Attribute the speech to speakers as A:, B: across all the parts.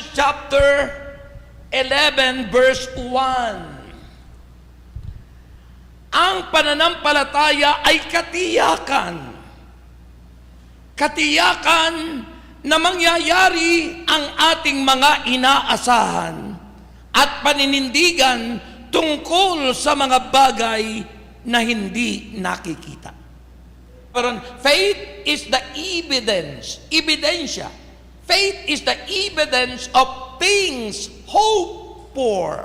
A: Matthew chapter 11 verse 1. Ang pananampalataya ay katiyakan. Katiyakan na mangyayari ang ating mga inaasahan at paninindigan tungkol sa mga bagay na hindi nakikita. Faith is the evidence, ebidensya. Faith is the evidence of things hoped for.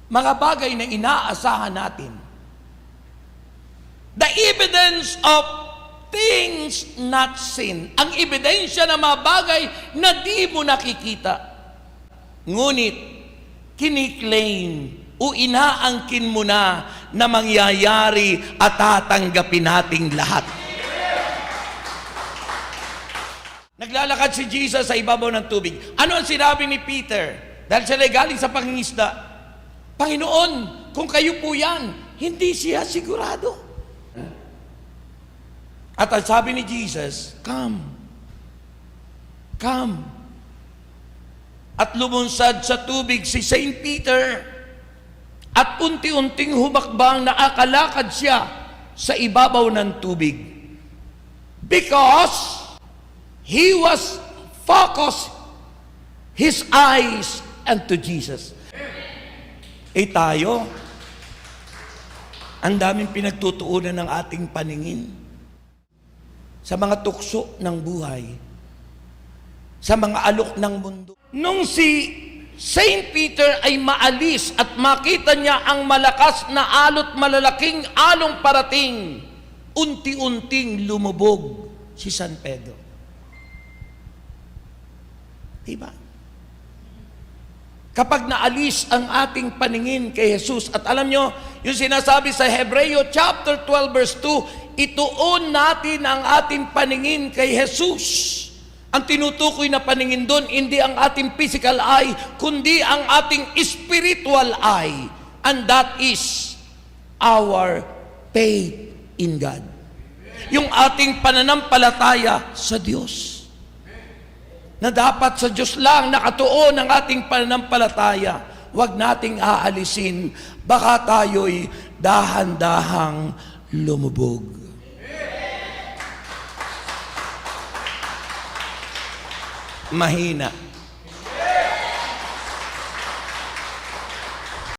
A: Mga bagay na inaasahan natin. The evidence of things not seen. Ang ebidensya ng mga bagay na di mo nakikita. Ngunit, kiniklaim o inaangkin mo na mangyayari at tatanggapin nating lahat. Naglalakad si Jesus sa ibabaw ng tubig. Ano ang sinabi ni Peter? Dahil siya ay galing sa pangingisda. Panginoon, kung kayo po yan, hindi siya sigurado. At ang sabi ni Jesus, come. Come. At lumunsad sa tubig si Saint Peter. At unti-unting humakbang nakakalakad siya sa ibabaw ng tubig. Because he was focused his eyes unto Jesus. Tayo, ang daming pinagtutuunan ng ating paningin sa mga tukso ng buhay, sa mga alok ng mundo. Nung si Saint Peter ay maalis at makita niya ang malakas na alot, malalaking along parating, unti-unting lumubog si San Pedro. Diba? Kapag naalis ang ating paningin kay Jesus, at alam nyo, yung sinasabi sa Hebreo chapter 12 verse 2, ituon natin ang ating paningin kay Jesus. Ang tinutukoy na paningin doon, hindi ang ating physical eye, kundi ang ating spiritual eye. And that is our faith in God. Yung ating pananampalataya sa Diyos. Na dapat sa Diyos lang nakatuon ang ating pananampalataya. Huwag nating aalisin, baka tayo'y dahan-dahang lumubog. Mahina.